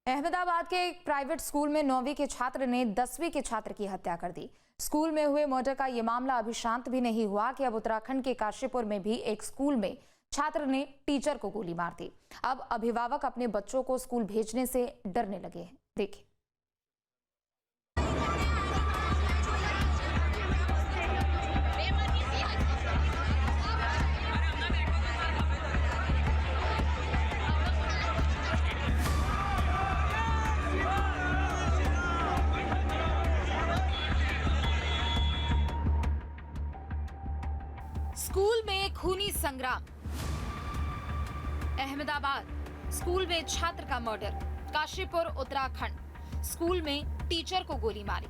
अहमदाबाद के एक private school में 9वीं के छात्र ने 10वीं के छात्र की हत्या कर दी। स्कूल में हुए मर्डर का ये मामला अभी शांत भी नहीं हुआ कि अब उत्तराखंड के काशीपुर में भी एक स्कूल में छात्र ने टीचर को गोली मार दी। अब अभिभावक अपने बच्चों को स्कूल भेजने से डरने लगे हैं। देखिए। स्कूल में खूनी संग्राम। अहमदाबाद स्कूल में छात्र का मर्डर। काशीपुर उत्तराखंड स्कूल में टीचर को गोली मारी।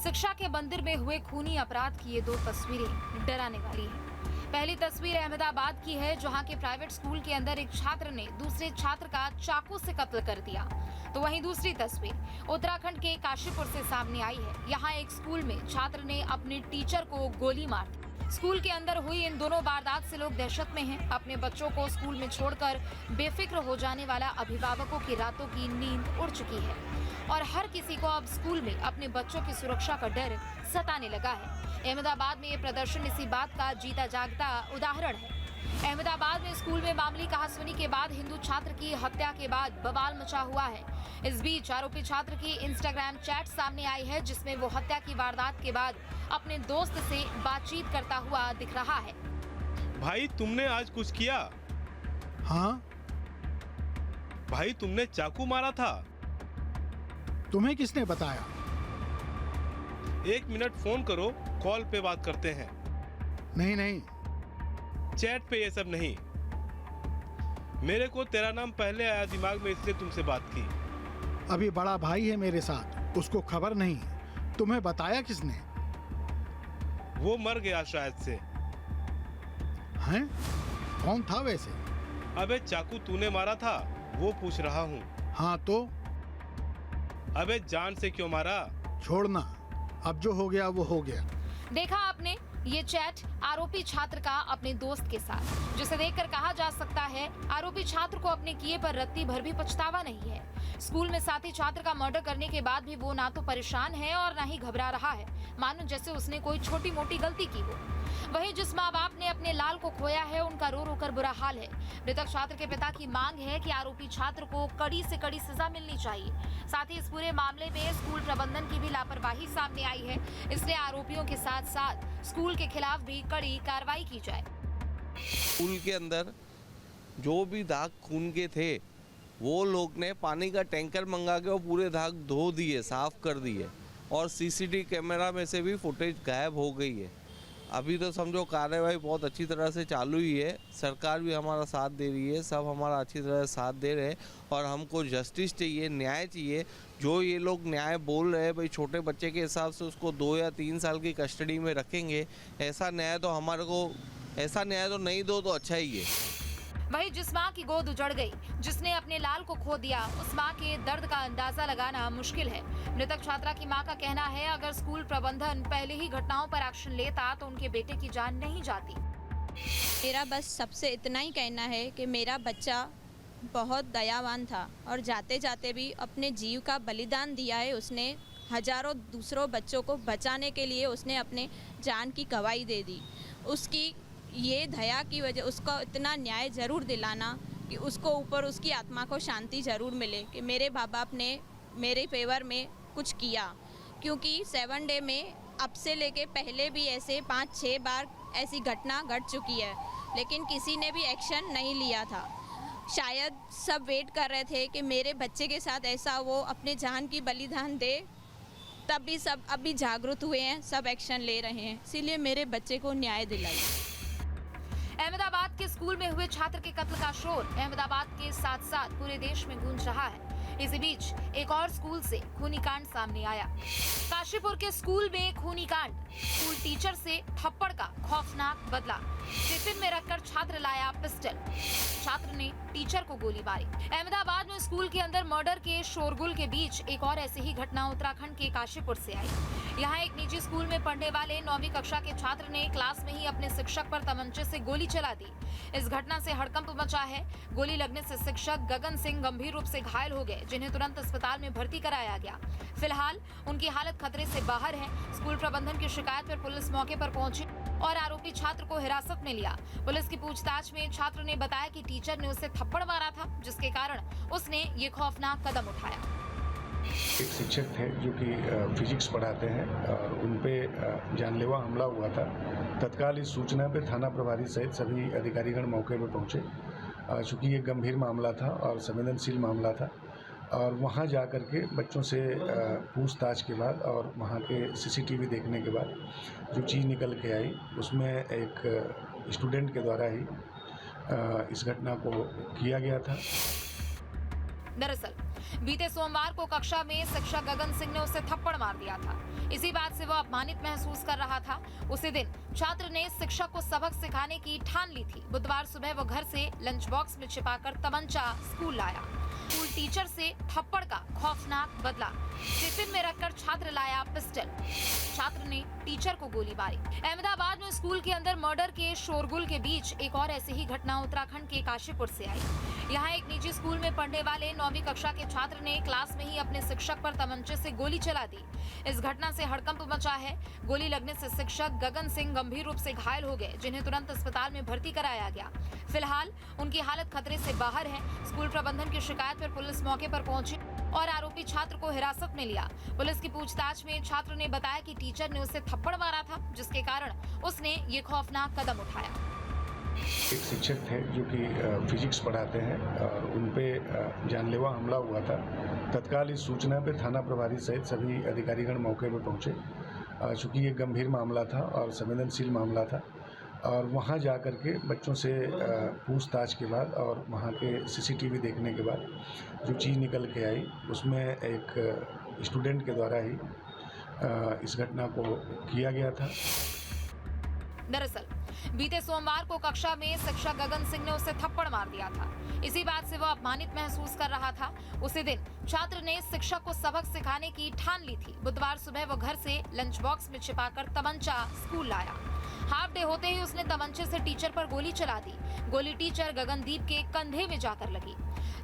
शिक्षा के मंदिर में हुए खूनी अपराध की ये दो तस्वीरें डराने वाली हैं। पहली तस्वीर अहमदाबाद की है, जहां के प्राइवेट स्कूल के अंदर एक छात्र ने दूसरे छात्र का चाकू से कत्ल कर दिया। तो वहीं दूसरी तस्वीर उत्तराखंड के काशीपुर से सामने आई है। यहाँ एक स्कूल में छात्र ने अपने टीचर को गोली मार दी। स्कूल के अंदर हुई इन दोनों वारदात से लोग दहशत में हैं। अपने बच्चों को स्कूल में छोड़कर बेफिक्र हो जाने वाला अभिभावकों की रातों की नींद उड़ चुकी है और हर किसी को अब स्कूल में अपने बच्चों की सुरक्षा का डर सताने लगा है। अहमदाबाद में ये प्रदर्शन इसी बात का जीता जागता उदाहरण है। अहमदाबाद में स्कूल में मामूली कहासुनी के बाद हिंदू छात्र की हत्या के बाद बवाल मचा हुआ है। इस बीच आरोपी छात्र की इंस्टाग्राम चैट सामने आई है, जिसमें वो हत्या की वारदात के बाद अपने दोस्त से बातचीत करता हुआ दिख रहा है। भाई तुमने आज कुछ किया? हाँ। भाई तुमने चाकू मारा था? तुम्हें किसने बताया? 1 मिनट फोन करो, कॉल पे बात करते हैं। नहीं, चैट पे ये सब नहीं। मेरे को तेरा नाम पहले आया दिमाग में, इसलिए तुमसे बात की। अभी बड़ा भाई है मेरे साथ, उसको खबर नहीं। तुम्हें बताया किसने? वो मर गया शायद से। हैं? कौन था वैसे? अबे चाकू तूने मारा था, वो पूछ रहा हूँ। हाँ तो? अबे जान से क्यों मारा? छोड़ना, अब जो हो गया वो हो गया। देखा आपने ये चैट आरोपी छात्र का अपने दोस्त के साथ, जिसे देखकर कहा जा सकता है आरोपी छात्र को अपने किए पर रत्ती भर भी पछतावा नहीं है। स्कूल में साथी छात्र का मर्डर करने के बाद भी वो ना तो परेशान है और ना ही घबरा रहा है, मानो जैसे उसने कोई छोटी मोटी गलती की हो। वहीं जिस माँ बाप ने अपने लाल को खोया है, उनका रो रो कर बुरा हाल है। मृतक छात्र के पिता की मांग है कि आरोपी छात्र को कड़ी से कड़ी सजा मिलनी चाहिए। साथ ही इस पूरे मामले में स्कूल प्रबंधन की भी लापरवाही सामने आई है, इसलिए आरोपियों के साथ साथ स्कूल के खिलाफ भी कड़ी कार्रवाई की जाए। स्कूल के अंदर जो भी दाग खून के थे, वो लोग ने पानी का टैंकर मंगा के वो पूरे दाग धो दिए, साफ कर दिए और सीसीटीवी कैमरा में से भी फुटेज गायब हो गई है। अभी तो समझो कार्रवाई बहुत अच्छी तरह से चालू ही है। सरकार भी हमारा साथ दे रही है, सब हमारा अच्छी तरह से साथ दे रहे हैं और हमको जस्टिस चाहिए, न्याय चाहिए। जो ये लोग न्याय बोल रहे हैं भाई छोटे बच्चे के हिसाब से उसको 2 या 3 साल की कस्टडी में रखेंगे, ऐसा न्याय तो हमारे को नहीं दो तो अच्छा ही है। वहीं जिस माँ की गोद उजड़ गई, जिसने अपने लाल को खो दिया, उस माँ के दर्द का अंदाजा लगाना मुश्किल है। मृतक छात्रा की माँ का कहना है, अगर स्कूल प्रबंधन पहले ही घटनाओं पर एक्शन लेता तो उनके बेटे की जान नहीं जाती। मेरा बस सबसे इतना ही कहना है कि मेरा बच्चा बहुत दयावान था और जाते जाते भी अपने जीव का बलिदान दिया है। उसने हजारों दूसरों बच्चों को बचाने के लिए उसने अपने जान की गवाही दे दी। उसकी ये दया की वजह, उसको इतना न्याय ज़रूर दिलाना कि उसको ऊपर उसकी आत्मा को शांति ज़रूर मिले कि मेरे माँ बाप ने मेरे फेवर में कुछ किया। क्योंकि 7 डे में अब से लेके पहले भी ऐसे 5-6 बार ऐसी घटना घट चुकी है, लेकिन किसी ने भी एक्शन नहीं लिया था। शायद सब वेट कर रहे थे कि मेरे बच्चे के साथ ऐसा वो अपने जान की बलिदान दे, तब भी सब अभी जागरूक हुए हैं, सब एक्शन ले रहे हैं। इसीलिए मेरे बच्चे को न्याय दिलाइए। अहमदाबाद के स्कूल में हुए छात्र के कत्ल का शोर अहमदाबाद के साथ साथ पूरे देश में गूंज रहा है। इसी बीच एक और स्कूल से खूनी कांड सामने आया। काशीपुर के स्कूल में खूनी कांड। स्कूल टीचर से थप्पड़ का खौफनाक बदला। टिफिन में रखकर छात्र लाया पिस्टल। छात्र ने टीचर को गोली मारी। अहमदाबाद में स्कूल के अंदर मर्डर के शोरगुल के बीच एक और ऐसी ही घटना उत्तराखंड के काशीपुर से आई। यहाँ एक निजी स्कूल में पढ़ने वाले 9वीं कक्षा के छात्र ने क्लास में ही अपने शिक्षक पर तमंचे से गोली चला दी। इस घटना से हड़कंप मचा है। गोली लगने से शिक्षक गगन सिंह गंभीर रूप से घायल हो गए, जिन्हें तुरंत अस्पताल में भर्ती कराया गया। फिलहाल उनकी हालत खतरे से बाहर है। स्कूल प्रबंधन की शिकायत पर पुलिस मौके पर पहुंची और आरोपी छात्र को हिरासत में लिया। पुलिस की पूछताछ में छात्र ने बताया कि टीचर ने उसे थप्पड़ मारा था, जिसके कारण उसने ये खौफनाक कदम उठाया। एक शिक्षक थे जो कि फिजिक्स पढ़ाते हैं और उन पे जानलेवा हमला हुआ था। तत्काल इस सूचना पे थाना प्रभारी सहित सभी अधिकारीगण मौके पे पहुंचे। चूँकि ये गंभीर मामला था और संवेदनशील मामला था और वहाँ जा कर के बच्चों से पूछताछ के बाद और वहाँ के सीसीटीवी देखने के बाद जो चीज़ निकल के आई उसमें एक स्टूडेंट के द्वारा ही इस घटना को किया गया था। दरअसल बीते सोमवार को कक्षा में शिक्षक गगन सिंह ने उसे थप्पड़ मार दिया था। इसी बात से वो अपमानित महसूस कर रहा था। उसी दिन छात्र ने शिक्षक को सबक सिखाने की ठान ली थी। बुधवार सुबह वो घर से लंच बॉक्स में छिपाकर तमंचा स्कूल लाया। स्कूल टीचर से थप्पड़ का खौफनाक बदला। टिफिन में रखकर छात्र लाया पिस्टल। छात्र ने टीचर को गोली मारी। अहमदाबाद में स्कूल के अंदर मर्डर के शोरगुल के बीच एक और ऐसी ही घटना उत्तराखंड के काशीपुर से आई। यहाँ एक निजी स्कूल में पढ़ने वाले 9वीं कक्षा के छात्र ने क्लास में ही अपने शिक्षक पर तमंचे से गोली चला दी। इस घटना से हड़कंप मचा है। गोली लगने से शिक्षक गगन सिंह गंभीर रूप से घायल हो गए, जिन्हें तुरंत अस्पताल में भर्ती कराया गया। फिलहाल उनकी हालत खतरे से बाहर है। स्कूल प्रबंधन की शिकायत पर पुलिस मौके पर पहुंची और आरोपी छात्र को हिरासत में लिया। पुलिस की पूछताछ में छात्र ने बताया कि टीचर ने उसे थप्पड़ मारा था, जिसके कारण उसने ये खौफनाक कदम उठाया। एक शिक्षक थे जो कि फिजिक्स पढ़ाते हैं और उन पे जानलेवा हमला हुआ था। तत्काल इस सूचना पे थाना प्रभारी सहित सभी अधिकारीगण मौके पे पहुंचे। चूँकि ये गंभीर मामला था और संवेदनशील मामला था और वहाँ जा कर के बच्चों से पूछताछ के बाद और वहाँ के सीसीटीवी देखने के बाद जो चीज़ निकल के आई उसमें एक स्टूडेंट के द्वारा ही इस घटना को किया गया था। दरअसल बीते सोमवार को कक्षा में शिक्षक गगन सिंह ने उसे थप्पड़ मार दिया था। इसी बात से वो अपमानित महसूस कर रहा था। उसी दिन छात्र ने शिक्षक को सबक सिखाने की ठान ली थी। बुधवार सुबह वो घर से लंच बॉक्स में छिपाकर तमंचा स्कूल लाया। हाफ डे होते ही उसने तमंचे से टीचर पर गोली चला दी। गोली टीचर गगनदीप के कंधे में जाकर लगी।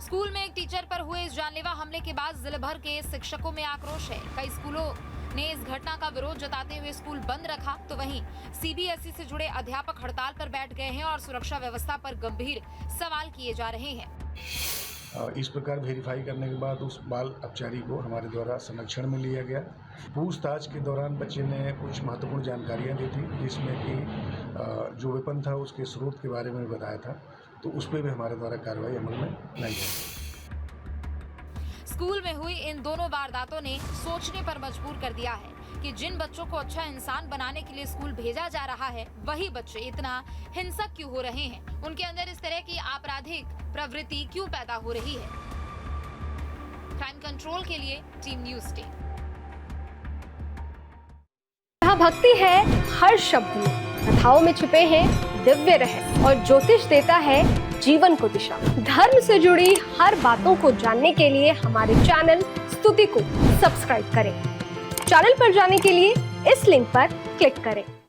स्कूल में एक टीचर पर हुए इस जानलेवा हमले के बाद जिले भर के शिक्षकों में आक्रोश है। कई स्कूलों ने इस घटना का विरोध जताते हुए स्कूल बंद रखा, तो वहीं सीबीएसई से जुड़े अध्यापक हड़ताल पर बैठ गए हैं और सुरक्षा व्यवस्था पर गंभीर सवाल किए जा रहे हैं। इस प्रकार वेरीफाई करने के बाद उस बाल अपचारी को हमारे द्वारा संरक्षण में लिया गया। पूछताछ के दौरान बच्चे ने कुछ महत्वपूर्ण जानकारियां दी थी, जिसमें कि जो वेपन था उसके स्रोत के बारे में बताया था, तो उस पर भी हमारे द्वारा कार्रवाई अमल में लाई गई। स्कूल में हुई इन दोनों वारदातों ने सोचने पर मजबूर कर दिया है कि जिन बच्चों को अच्छा इंसान बनाने के लिए स्कूल भेजा जा रहा है, वही बच्चे इतना हिंसक क्यों हो रहे हैं? उनके अंदर इस तरह की आपराधिक प्रवृत्ति क्यों पैदा हो रही है? क्राइम कंट्रोल के लिए टीम न्यूज़ टीम। यहाँ भक्ति है हर शब्द में, कथाओं में छुपे हैं दिव्य रहस्य और ज्योतिष देता है जीवन को दिशा। धर्म से जुड़ी हर बातों को जानने के लिए हमारे चैनल स्तुति को सब्सक्राइब करें। चैनल पर जाने के लिए इस लिंक पर क्लिक करें।